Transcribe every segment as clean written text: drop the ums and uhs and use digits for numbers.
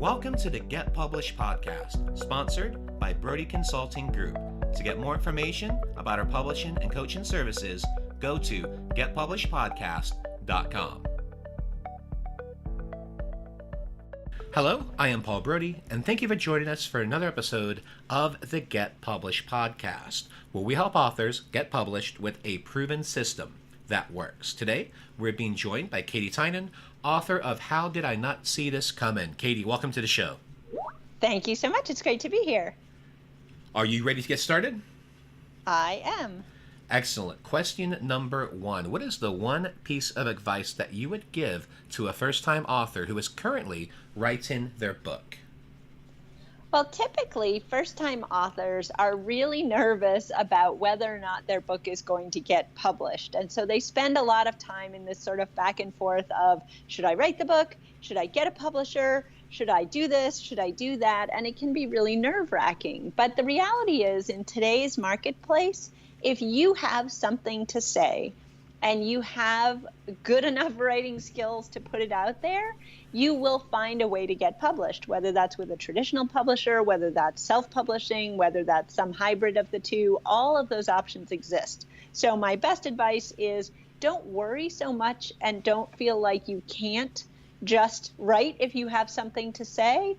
Welcome to the Get Published podcast, sponsored by Brodie Consulting Group. To get more information about our publishing and coaching services, go to getpublishedpodcast.com. Hello, I am Paul Brodie, and thank you for joining us for another episode of the Get Published podcast, where we help authors get published with a proven system that works. Today, we're being joined by Katy Tynan, author of How Did I Not See This Coming? Katy, welcome to the show. Thank you so much. It's great to be here. Are you ready to get started? I am. Excellent. Question number 1. What is the one piece of advice that you would give to a first-time author who is currently writing their book? Well, typically, first-time authors are really nervous about whether or not their book is going to get published. And so they spend a lot of time in this sort of back and forth of, should I write the book? Should I get a publisher? Should I do this? Should I do that? And it can be really nerve-wracking. But the reality is, in today's marketplace, if you have something to say and you have good enough writing skills to put it out there, you will find a way to get published, whether that's with a traditional publisher, whether that's self-publishing, whether that's some hybrid of the two. All of those options exist. So my best advice is don't worry so much and don't feel like you can't just write if you have something to say,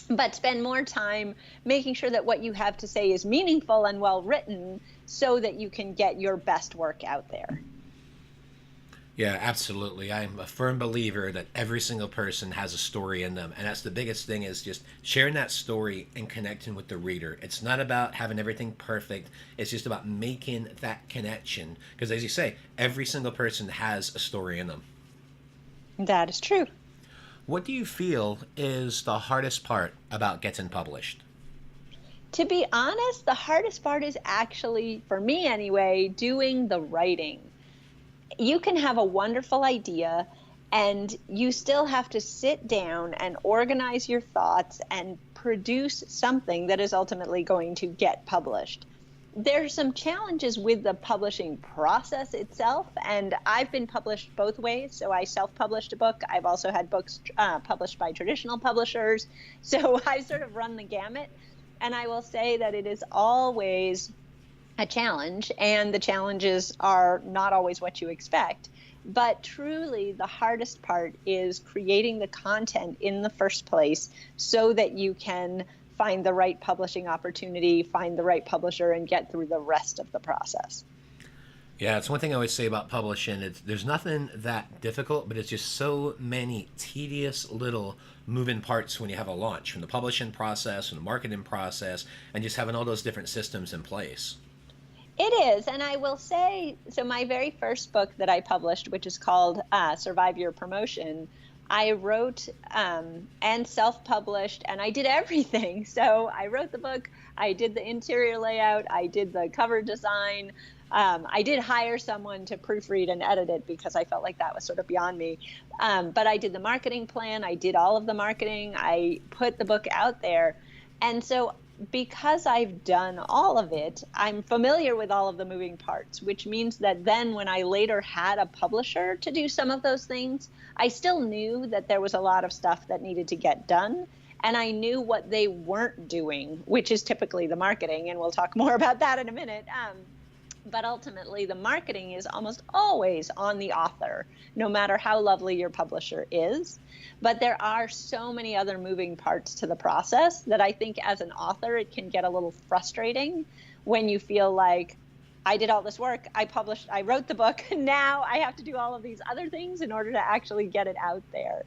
but spend more time making sure that what you have to say is meaningful and well written so that you can get your best work out there. Yeah, absolutely. I'm a firm believer that every single person has a story in them. And that's the biggest thing, is just sharing that story and connecting with the reader. It's not about having everything perfect. It's just about making that connection. Because as you say, every single person has a story in them. That is true. What do you feel is the hardest part about getting published? To be honest, the hardest part is actually, for me anyway, doing the writing. You can have a wonderful idea and you still have to sit down and organize your thoughts and produce something that is ultimately going to get published. There's some challenges with the publishing process itself, and I've been published both ways. So I self-published a book. I've also had books published by traditional publishers. So I sort of run the gamut, and I will say that it is always a challenge, and the challenges are not always what you expect. But truly, the hardest part is creating the content in the first place so that you can find the right publishing opportunity, find the right publisher, and get through the rest of the process. Yeah, it's one thing I always say about publishing. There's nothing that difficult, but it's just so many tedious little moving parts when you have a launch, from the publishing process, from the marketing process, and just having all those different systems in place. It is, and I will say, so my very first book that I published, which is called Survive Your Promotion, I wrote and self-published, and I did everything. So I wrote the book, I did the interior layout, I did the cover design, I did hire someone to proofread and edit it because I felt like that was sort of beyond me. But I did the marketing plan, I did all of the marketing, I put the book out there. And so because I've done all of it, I'm familiar with all of the moving parts, which means that then when I later had a publisher to do some of those things, I still knew that there was a lot of stuff that needed to get done. And I knew what they weren't doing, which is typically the marketing. And we'll talk more about that in a minute. But ultimately, the marketing is almost always on the author, no matter how lovely your publisher is. But there are so many other moving parts to the process that I think as an author, it can get a little frustrating when you feel like, I did all this work, I wrote the book, and now I have to do all of these other things in order to actually get it out there.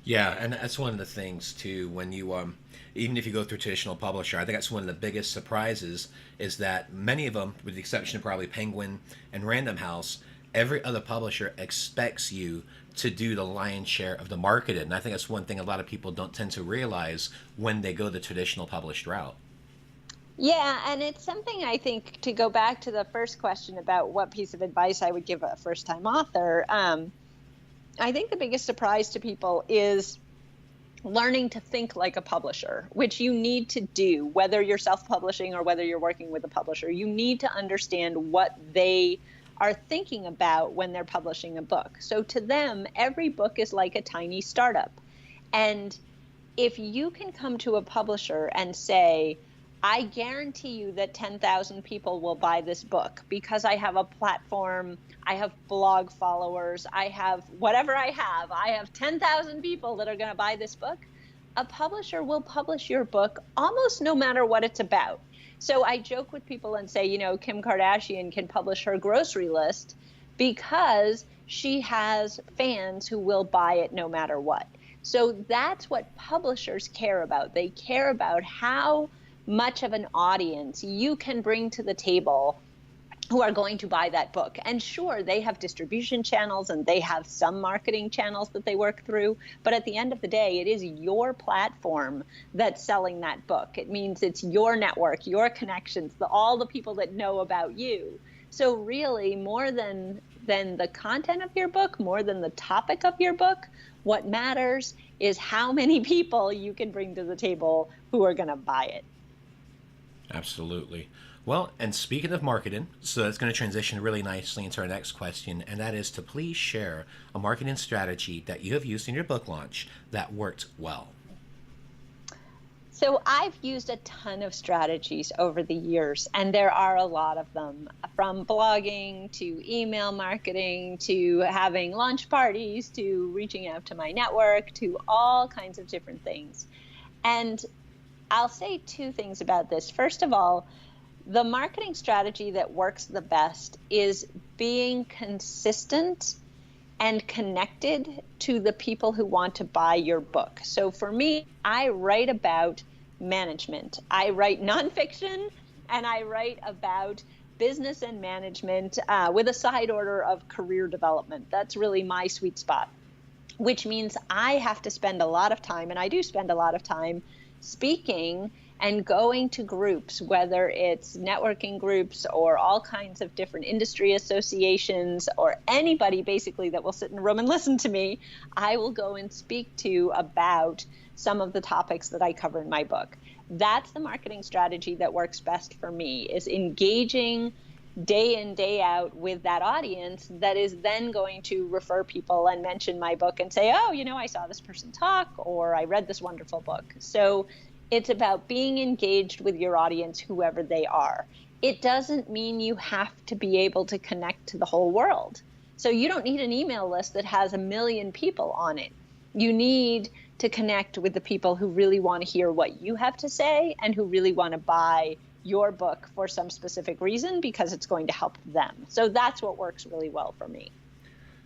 Yeah, and that's one of the things too, when you even if you go through a traditional publisher, I think that's one of the biggest surprises, is that many of them, with the exception of probably Penguin and Random House, every other publisher expects you to do the lion's share of the marketing. And I think that's one thing a lot of people don't tend to realize when they go the traditional published route. Yeah, and it's something, I think, to go back to the first question about what piece of advice I would give a first-time author, I think the biggest surprise to people is learning to think like a publisher, which you need to do, whether you're self-publishing or whether you're working with a publisher. You need to understand what they are thinking about when they're publishing a book. So to them, every book is like a tiny startup. And if you can come to a publisher and say, I guarantee you that 10,000 people will buy this book because I have a platform, I have blog followers, I have whatever I have 10,000 people that are going to buy this book, a publisher will publish your book almost no matter what it's about. So I joke with people and say, Kim Kardashian can publish her grocery list because she has fans who will buy it no matter what. So that's what publishers care about. They care about how much of an audience you can bring to the table who are going to buy that book. And sure, they have distribution channels and they have some marketing channels that they work through. But at the end of the day, it is your platform that's selling that book. It means it's your network, your connections, all the people that know about you. So really, more than the content of your book, more than the topic of your book, what matters is how many people you can bring to the table who are going to buy it. Absolutely. Well, and speaking of marketing, so that's going to transition really nicely into our next question, and that is to please share a marketing strategy that you have used in your book launch that worked well. So I've used a ton of strategies over the years, and there are a lot of them, from blogging to email marketing to having launch parties to reaching out to my network to all kinds of different things. And I'll say two things about this. First of all, the marketing strategy that works the best is being consistent and connected to the people who want to buy your book. So for me, I write about management. I write nonfiction and I write about business and management with a side order of career development. That's really my sweet spot, which means I have to spend a lot of time, and I do spend a lot of time, speaking and going to groups, whether it's networking groups or all kinds of different industry associations or anybody basically that will sit in a room and listen to me. I will go and speak to about some of the topics that I cover in my book. That's the marketing strategy that works best for me, is engaging day in, day out with that audience that is then going to refer people and mention my book and say, oh, I saw this person talk, or I read this wonderful book. So it's about being engaged with your audience, whoever they are. It doesn't mean you have to be able to connect to the whole world. So you don't need an email list that has 1 million people on it. You need to connect with the people who really want to hear what you have to say and who really want to buy your book for some specific reason because it's going to help them. So that's what works really well for me.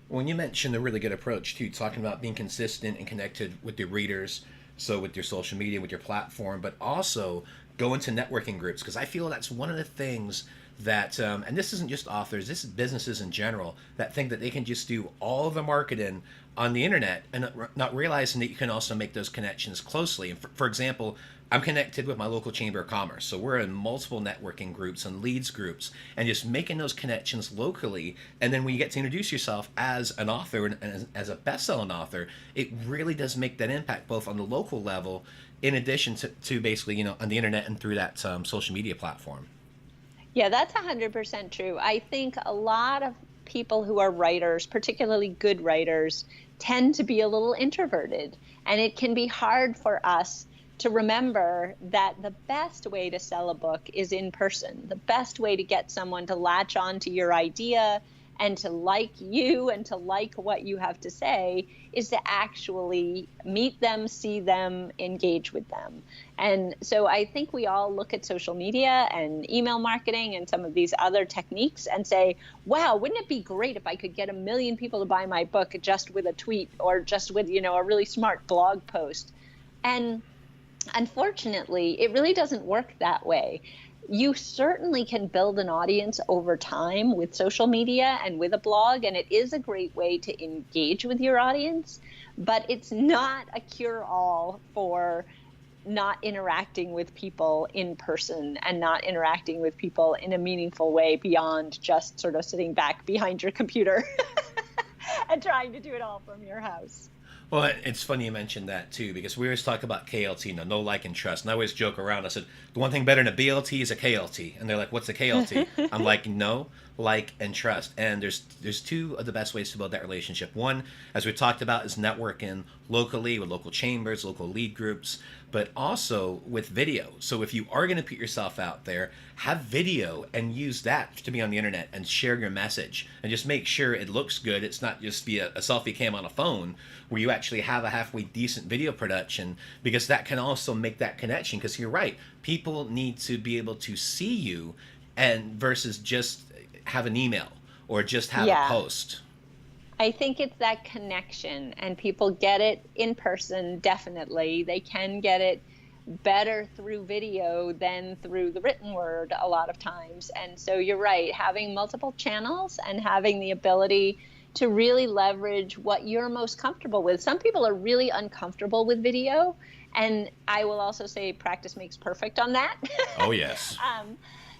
When you mentioned a really good approach too, talking about being consistent and connected with your readers, so with your social media, with your platform, but also go into networking groups, because I feel that's one of the things that, and this isn't just authors, this is businesses in general, that think that they can just do all of the marketing on the internet and not realizing that you can also make those connections closely. And for example, I'm connected with my local chamber of commerce, so we're in multiple networking groups and leads groups, and just making those connections locally. And then when you get to introduce yourself as an author and as a best-selling author, it really does make that impact both on the local level, in addition to basically on the internet and through that social media platform. Yeah, that's 100% true. I think a lot of people who are writers, particularly good writers, tend to be a little introverted, and it can be hard for us to remember that the best way to sell a book is in person. The best way to get someone to latch on to your idea and to like you and to like what you have to say is to actually meet them, see them, engage with them. And so I think we all look at social media and email marketing and some of these other techniques and say, wow, wouldn't it be great if I could get 1 million people to buy my book just with a tweet or just with, a really smart blog post? And unfortunately, it really doesn't work that way. You certainly can build an audience over time with social media and with a blog, and it is a great way to engage with your audience, but it's not a cure-all for not interacting with people in person and not interacting with people in a meaningful way beyond just sort of sitting back behind your computer and trying to do it all from your house. Well, it's funny you mentioned that too, because we always talk about KLT, no like, and trust. And I always joke around. I said, the one thing better than a BLT is a KLT. And they're like, what's a KLT? I'm like, no, like, and trust. And there's two of the best ways to build that relationship. One, as we talked about, is networking locally with local chambers, local lead groups, but also with video. So if you are going to put yourself out there, have video and use that to be on the internet and share your message. And just make sure it looks good. It's not just via a selfie cam on a phone, where you actually have a halfway decent video production, because that can also make that connection. Because you're right, people need to be able to see you, and versus just have an email or just have a post. I think it's that connection, and people get it in person, definitely. They can get it better through video than through the written word a lot of times. And so you're right, having multiple channels and having the ability to really leverage what you're most comfortable with. Some people are really uncomfortable with video, and I will also say practice makes perfect on that. Oh, yes.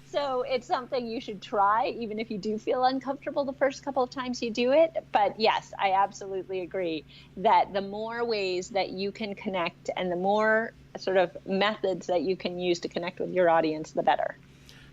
So it's something you should try, even if you do feel uncomfortable the first couple of times you do it. But yes, I absolutely agree that the more ways that you can connect and the more sort of methods that you can use to connect with your audience, the better.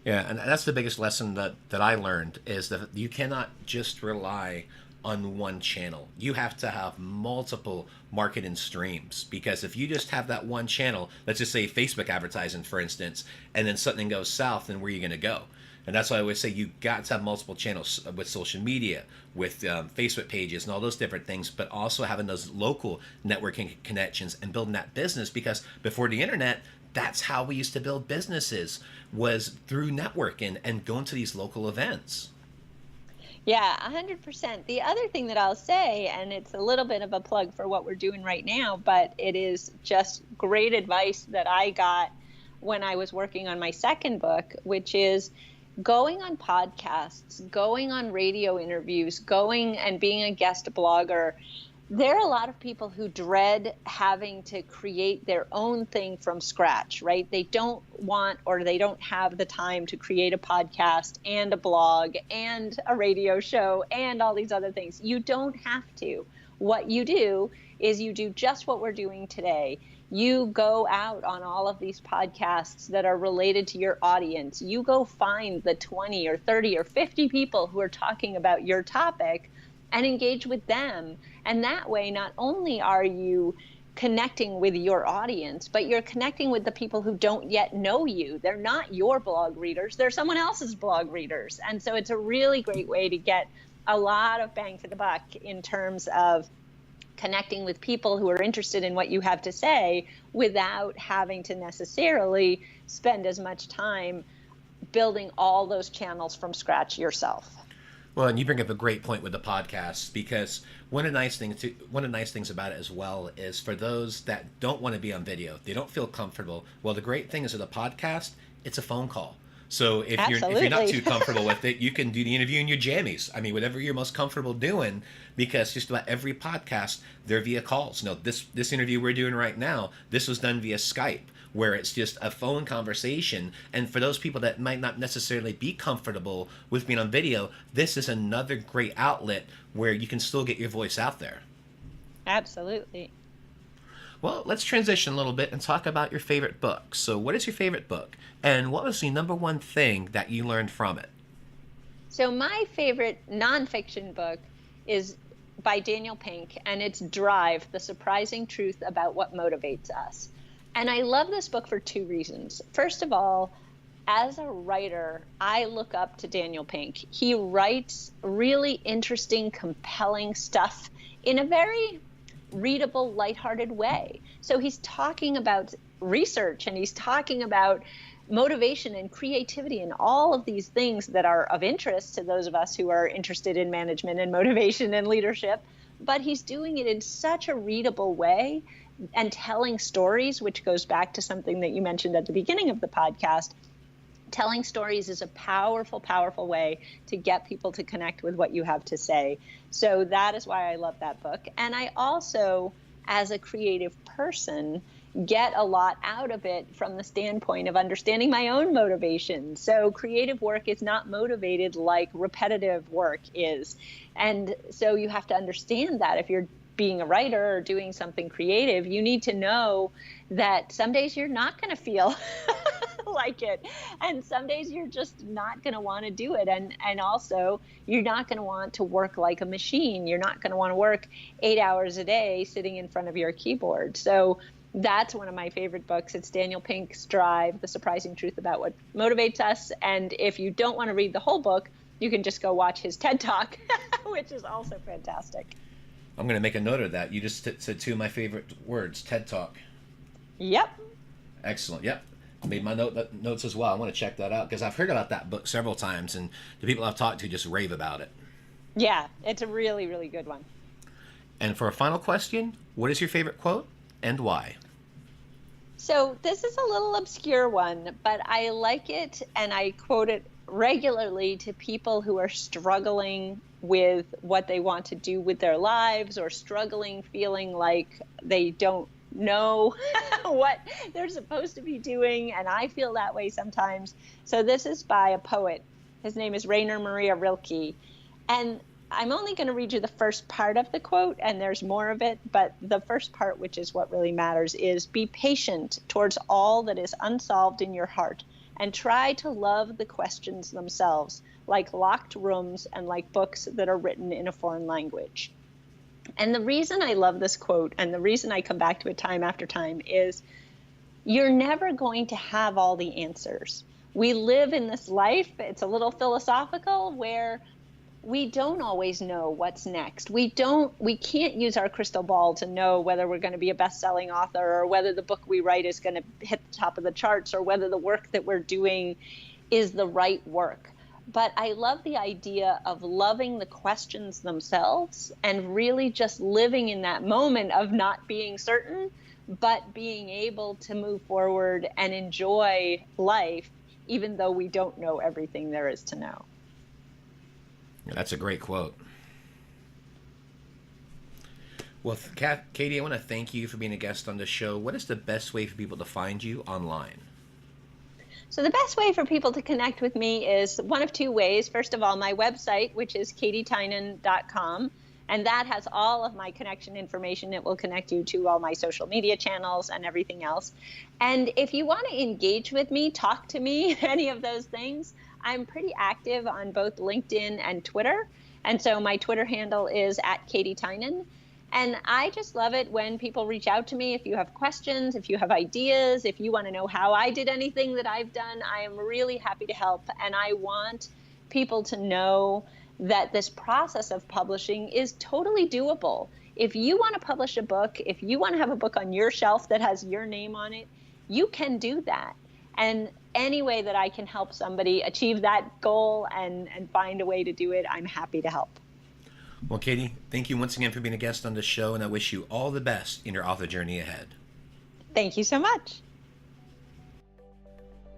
Yeah, and that's the biggest lesson that I learned, is that you cannot just rely on one channel. You have to have multiple marketing streams, because if you just have that one channel, let's just say Facebook advertising, for instance, and then something goes south, then where are you going to go? And that's why I always say you got to have multiple channels with social media, with Facebook pages and all those different things, but also having those local networking connections and building that business. Because before the internet, that's how we used to build businesses, was through networking and going to these local events. Yeah, 100%. The other thing that I'll say, and it's a little bit of a plug for what we're doing right now, but it is just great advice that I got when I was working on my second book, which is going on podcasts, going on radio interviews, going and being a guest blogger. There are a lot of people who dread having to create their own thing from scratch, right? They don't want, or they don't have the time to create a podcast and a blog and a radio show and all these other things. You don't have to. What you do is you do just what we're doing today. You go out on all of these podcasts that are related to your audience. You go find the 20 or 30 or 50 people who are talking about your topic and engage with them. And that way, not only are you connecting with your audience, but you're connecting with the people who don't yet know you. They're not your blog readers, they're someone else's blog readers. And so it's a really great way to get a lot of bang for the buck in terms of connecting with people who are interested in what you have to say without having to necessarily spend as much time building all those channels from scratch yourself. Well, and you bring up a great point with the podcast, because one of the nice things about it as well is, for those that don't want to be on video, they don't feel comfortable. Well, the great thing is with a podcast, it's a phone call. So if you're not too comfortable with it, you can do the interview in your jammies. I mean, whatever you're most comfortable doing, because just about every podcast, they're via calls. No, this interview we're doing right now, this was done via Skype, where it's just a phone conversation. And for those people that might not necessarily be comfortable with being on video, this is another great outlet where you can still get your voice out there. Absolutely. Well, let's transition a little bit and talk about your favorite book. So what is your favorite book? And what was the number one thing that you learned from it? So my favorite nonfiction book is by Daniel Pink, and it's Drive, The Surprising Truth About What Motivates Us. And I love this book for two reasons. First of all, as a writer, I look up to Daniel Pink. He writes really interesting, compelling stuff in a very readable, lighthearted way. So he's talking about research, and he's talking about motivation and creativity and all of these things that are of interest to those of us who are interested in management and motivation and leadership. But he's doing it in such a readable way and telling stories, which goes back to something that you mentioned at the beginning of the podcast. Telling stories is a powerful, powerful way to get people to connect with what you have to say. So that is why I love that book. And I also, as a creative person, get a lot out of it from the standpoint of understanding my own motivation. So creative work is not motivated like repetitive work is. And so you have to understand that if you're being a writer or doing something creative, you need to know that some days you're not going to feel like it. And some days you're just not going to want to do it. And also, you're not going to want to work like a machine. You're not going to want to work 8 hours a day sitting in front of your keyboard. So that's one of my favorite books. It's Daniel Pink's Drive, The Surprising Truth About What Motivates Us. And if you don't want to read the whole book, you can just go watch his TED Talk, which is also fantastic. I'm going to make a note of that. You just said two of my favorite words, TED Talk. Yep. Excellent. Yep. I made my notes as well. I want to check that out because I've heard about that book several times, and the people I've talked to just rave about it. Yeah, it's a really, really good one. And for a final question, what is your favorite quote and why? So this is a little obscure one, but I like it, and I quote it regularly to people who are struggling with what they want to do with their lives, or struggling, feeling like they don't know what they're supposed to be doing. And I feel that way sometimes. So this is by a poet. His name is Rainer Maria Rilke. And I'm only going to read you the first part of the quote, and there's more of it. But the first part, which is what really matters, is be patient towards all that is unsolved in your heart, and try to love the questions themselves, like locked rooms and like books that are written in a foreign language. And the reason I love this quote, and the reason I come back to it time after time, is you're never going to have all the answers. We live in this life, it's a little philosophical, where we don't always know what's next. We can't use our crystal ball to know whether we're going to be a best-selling author, or whether the book we write is going to hit the top of the charts, or whether the work that we're doing is the right work. But I love the idea of loving the questions themselves and really just living in that moment of not being certain, but being able to move forward and enjoy life, even though we don't know everything there is to know. That's a great quote. Well, Katy, I want to thank you for being a guest on the show. What is the best way for people to find you online? So the best way for people to connect with me is one of two ways. First of all, my website, which is katytynan.com, and that has all of my connection information. It will connect you to all my social media channels and everything else. And if you want to engage with me, talk to me, any of those things, I'm pretty active on both LinkedIn and Twitter. And so my Twitter handle is @KatyTynan. And I just love it when people reach out to me. If you have questions, if you have ideas, if you want to know how I did anything that I've done, I am really happy to help. And I want people to know that this process of publishing is totally doable. If you want to publish a book, if you want to have a book on your shelf that has your name on it, you can do that. And any way that I can help somebody achieve that goal and find a way to do it, I'm happy to help. Well, Katy, thank you once again for being a guest on the show, and I wish you all the best in your author journey ahead. Thank you so much.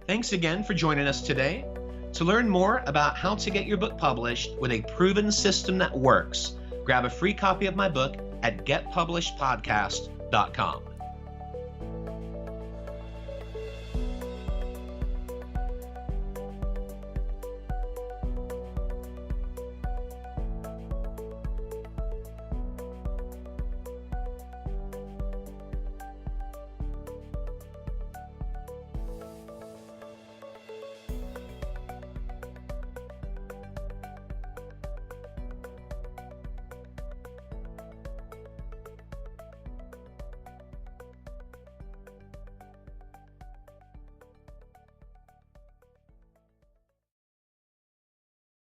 Thanks again for joining us today. To learn more about how to get your book published with a proven system that works, grab a free copy of my book at getpublishedpodcast.com.